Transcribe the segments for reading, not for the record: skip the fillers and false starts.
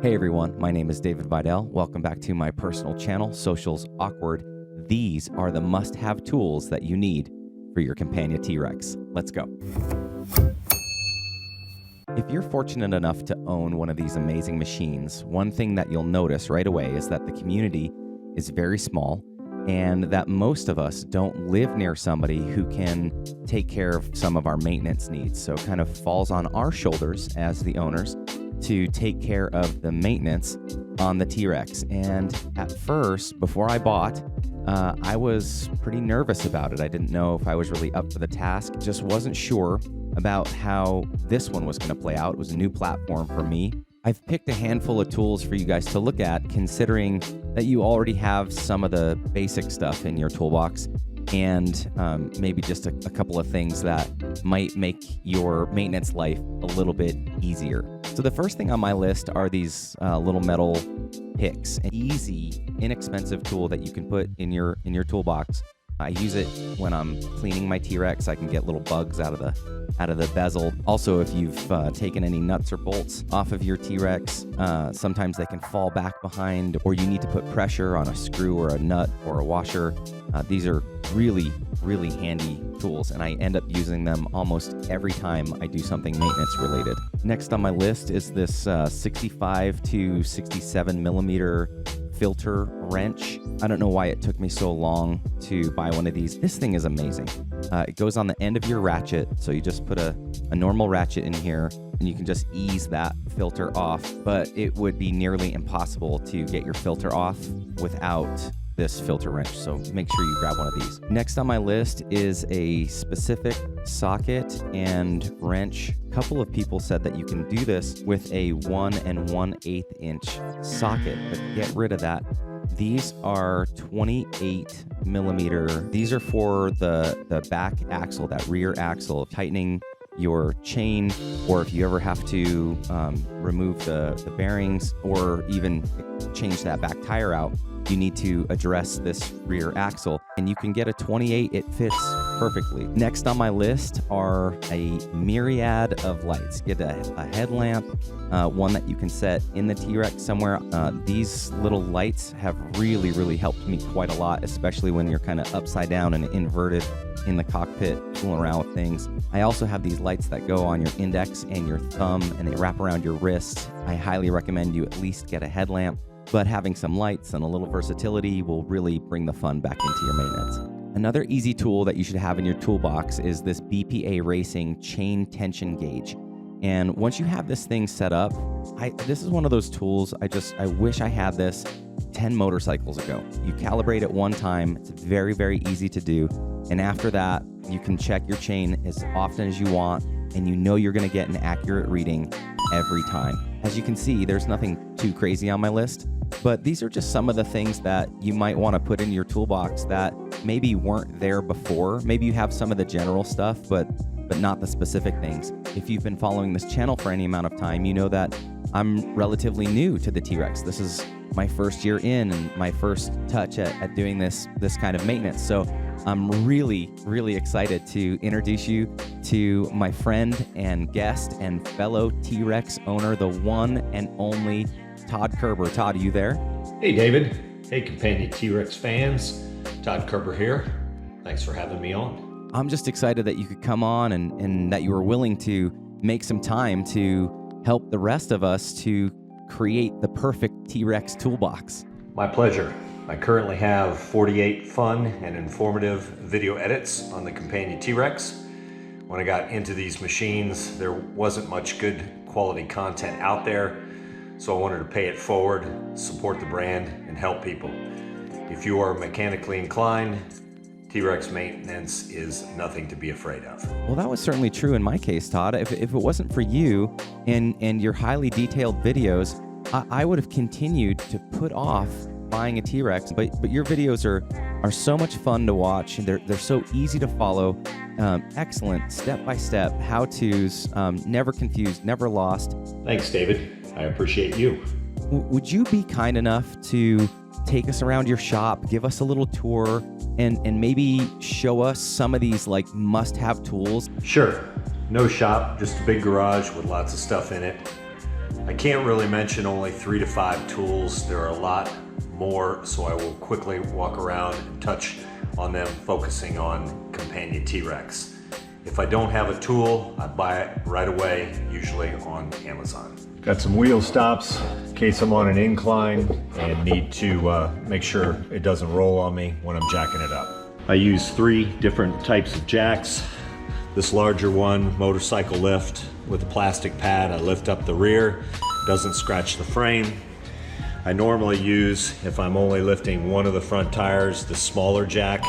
Hey everyone, my name is David Vidal. Welcome back to my personal channel, Socials Awkward. These are the must-have tools that you need for your Campagna T-Rex. Let's go. If you're fortunate enough to own one of these amazing machines, one thing that you'll notice right away is that the community is very small and that most of us don't live near somebody who can take care of some of our maintenance needs. So it kind of falls on our shoulders as the owners to take care of the maintenance on the T-Rex. And at first, before I bought, I was pretty nervous about it. I didn't know if I was really up for the task. Just wasn't sure about how this one was going to play out. It was a new platform for me. I've picked a handful of tools for you guys to look at, considering that you already have some of the basic stuff in your toolbox and maybe just a couple of things that might make your maintenance life a little bit easier. So the first thing on my list are these little metal picks, an easy, inexpensive tool that you can put in your toolbox. I use it when I'm cleaning my T-Rex. I can get little bugs out of the bezel. Also, if you've taken any nuts or bolts off of your T-Rex, sometimes they can fall back behind, or you need to put pressure on a screw or a nut or a washer. These are really, really handy tools, and I end up using them almost every time I do something maintenance related. Next on my list is this 65 to 67 millimeter filter wrench. I don't know why it took me so long to buy one of these. This thing is amazing. It goes on the end of your ratchet, so you just put a normal ratchet in here and you can just ease that filter off, but it would be nearly impossible to get your filter off without this filter wrench, so make sure you grab one of these. Next on my list is a specific socket and wrench. A couple of people said that you can do this with a 1 1/8 inch socket, but get rid of that. These are 28 millimeter. These are for the back axle, that rear axle, tightening your chain, or if you ever have to remove the bearings or even change that back tire out, you need to address this rear axle, and you can get a 28. It fits perfectly. Next on my list are a myriad of lights. Get a headlamp, one that you can set in the T-Rex somewhere. These little lights have really, really helped me quite a lot, especially when you're kind of upside down and inverted in the cockpit, fooling around with things. I also have these lights that go on your index and your thumb, and they wrap around your wrist. I highly recommend you at least get a headlamp, but having some lights and a little versatility will really bring the fun back into your maintenance. Another easy tool that you should have in your toolbox is this BPA Racing chain tension gauge. And once you have this thing set up, this is one of those tools I wish I had this 10 motorcycles ago. You calibrate it one time, it's very, very easy to do. And after that, you can check your chain as often as you want, and you know you're gonna get an accurate reading every time. As you can see, there's nothing too crazy on my list, but these are just some of the things that you might want to put in your toolbox that maybe weren't there before. Maybe you have some of the general stuff, but not the specific things. If you've been following this channel for any amount of time, you know that I'm relatively new to the T-Rex. This is my first year in and my first touch at doing this kind of maintenance. So I'm really, really excited to introduce you to my friend and guest and fellow T-Rex owner, the one and only Todd Kerber. Todd, are you there? Hey, David. Hey, Campagna T-Rex fans. Todd Kerber here. Thanks for having me on. I'm just excited that you could come on and that you were willing to make some time to help the rest of us to create the perfect T-Rex toolbox. My pleasure. I currently have 48 fun and informative video edits on the Campagna T-Rex. When I got into these machines, there wasn't much good quality content out there, so I wanted to pay it forward, support the brand, and help people. If you are mechanically inclined, T-Rex maintenance is nothing to be afraid of. Well, that was certainly true in my case, Todd. If it wasn't for you and your highly detailed videos, I would have continued to put off buying a T-Rex, but your videos are so much fun to watch. They're so easy to follow. Excellent step-by-step how-tos, never confused, never lost. Thanks, David. I appreciate you. Would you be kind enough to take us around your shop, give us a little tour, and maybe show us some of these like must-have tools? Sure. No shop, just a big garage with lots of stuff in it. I can't really mention only 3 to 5 tools. There are a lot more, so I will quickly walk around and touch on them, focusing on Campagna T-Rex. If I don't have a tool, I buy it right away, usually on Amazon. Got some wheel stops in case I'm on an incline and need to make sure it doesn't roll on me when I'm jacking it up. I use 3 different types of jacks. This larger one, motorcycle lift with a plastic pad. I lift up the rear, doesn't scratch the frame. I normally use, if I'm only lifting one of the front tires, the smaller jack.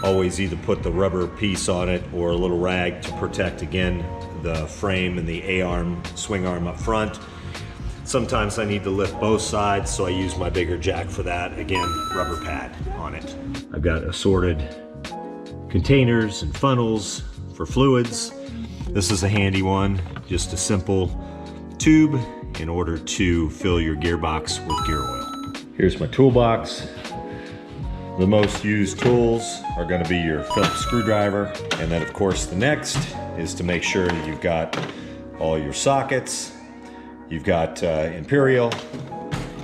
Always either put the rubber piece on it or a little rag to protect, again, the frame and the A-arm, swing arm up front. Sometimes I need to lift both sides, so I use my bigger jack for that. Again, rubber pad on it. I've got assorted containers and funnels for fluids. This is a handy one, just a simple tube in order to fill your gearbox with gear oil. Here's my toolbox. The most used tools are going to be your Phillips screwdriver, and then of course the next is to make sure that you've got all your sockets, you've got imperial,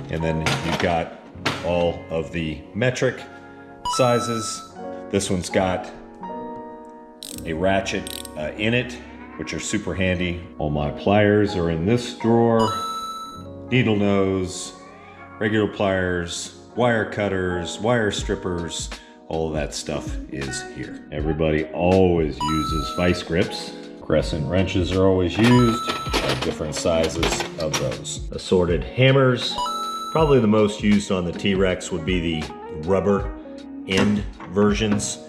and then you've got all of the metric sizes. This one's got a ratchet in it, which are super handy. All my pliers are in this drawer, needle nose, regular pliers, wire cutters, wire strippers, all of that stuff is here. Everybody always uses vice grips. Crescent wrenches are always used, different sizes of those. Assorted hammers. Probably the most used on the T-Rex would be the rubber end versions.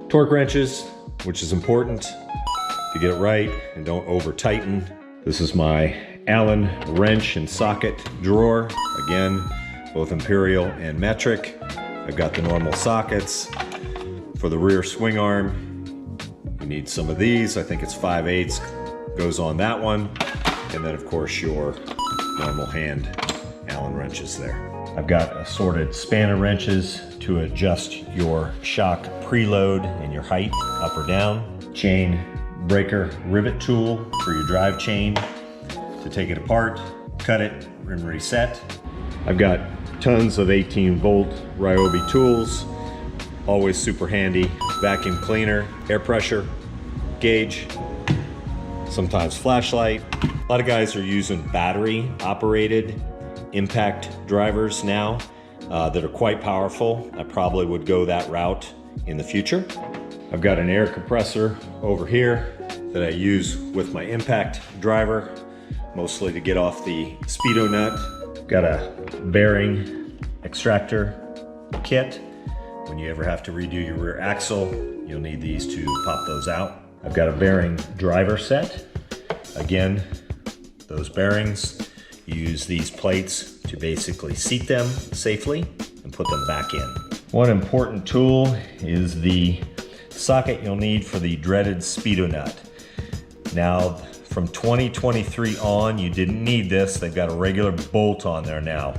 Torque wrenches, which is important to get it right and don't over tighten. This is my Allen wrench and socket drawer. Again, both imperial and metric. I've got the normal sockets. For the rear swing arm, you need some of these. I think it's 5/8 goes on that one. And then of course your normal hand Allen wrenches there. I've got assorted spanner wrenches to adjust your shock preload and your height up or down. Chain breaker rivet tool for your drive chain to take it apart, cut it, and reset. I've got tons of 18-volt Ryobi tools, always super handy. Vacuum cleaner, air pressure gauge, sometimes flashlight. A lot of guys are using battery operated impact drivers now that are quite powerful. I probably would go that route in the future. I've got an air compressor over here that I use with my impact driver, mostly to get off the speedo nut. Got a bearing extractor kit. When you ever have to redo your rear axle, you'll need these to pop those out. I've got a bearing driver set. Again, those bearings, you use these plates to basically seat them safely and put them back in. One important tool is the socket you'll need for the dreaded speedo nut. Now, from 2023 on, you didn't need this. They've got a regular bolt on there now.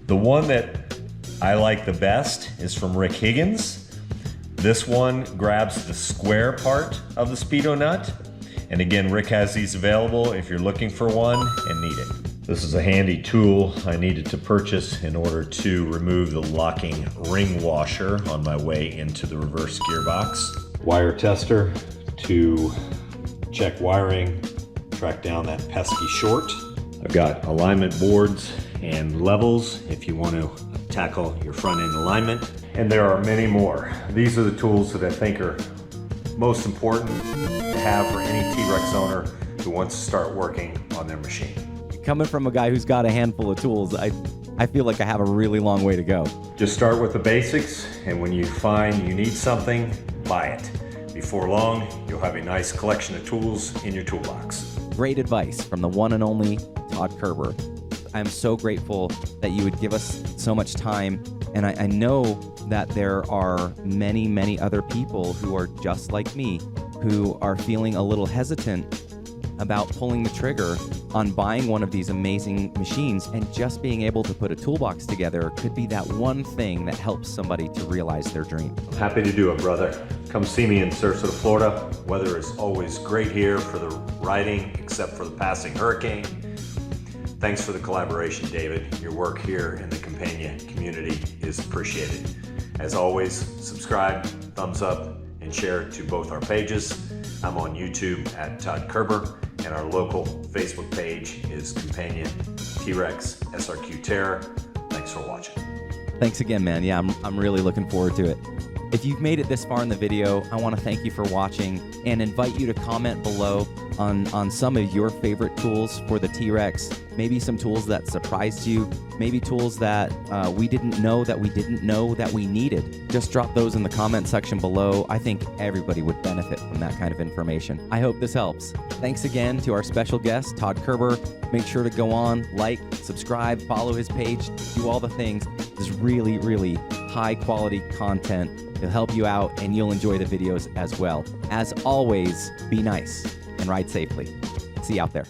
The one that I like the best is from Rick Higgins. This one grabs the square part of the speedo nut. And again, Rick has these available if you're looking for one and need it. This is a handy tool I needed to purchase in order to remove the locking ring washer on my way into the reverse gearbox. Wire tester to check wiring, track down that pesky short. I've got alignment boards and levels if you want to tackle your front end alignment. And there are many more. These are the tools that I think are most important to have for any T-Rex owner who wants to start working on their machine. Coming from a guy who's got a handful of tools, I feel like I have a really long way to go. Just start with the basics, and when you find you need something, buy it. Before long, you'll have a nice collection of tools in your toolbox. Great advice from the one and only Todd Kerber. I'm so grateful that you would give us so much time, and I know that there are many, many other people who are just like me, who are feeling a little hesitant about pulling the trigger on buying one of these amazing machines, and just being able to put a toolbox together could be that one thing that helps somebody to realize their dream. I'm happy to do it, brother. Come see me in Sarasota, Florida. Weather is always great here for the riding, except for the passing hurricane. Thanks for the collaboration, David. Your work here in the Campagna community is appreciated. As always, subscribe, thumbs up, and share to both our pages. I'm on YouTube at Todd Kerber, and our local Facebook page is Campagna T-Rex SRQ Terror. Thanks for watching. Thanks again, man. Yeah, I'm really looking forward to it. If you've made it this far in the video, I want to thank you for watching and invite you to comment below on some of your favorite tools for the T-Rex. Maybe some tools that surprised you, maybe tools that we didn't know that we needed. Just drop those in the comment section below. I think everybody would benefit from that kind of information. I hope this helps. Thanks again to our special guest, Todd Kerber. Make sure to go on, like, subscribe, follow his page, do all the things. This is really, really high quality content. It'll help you out and you'll enjoy the videos as well. As always, be nice and ride safely. See you out there.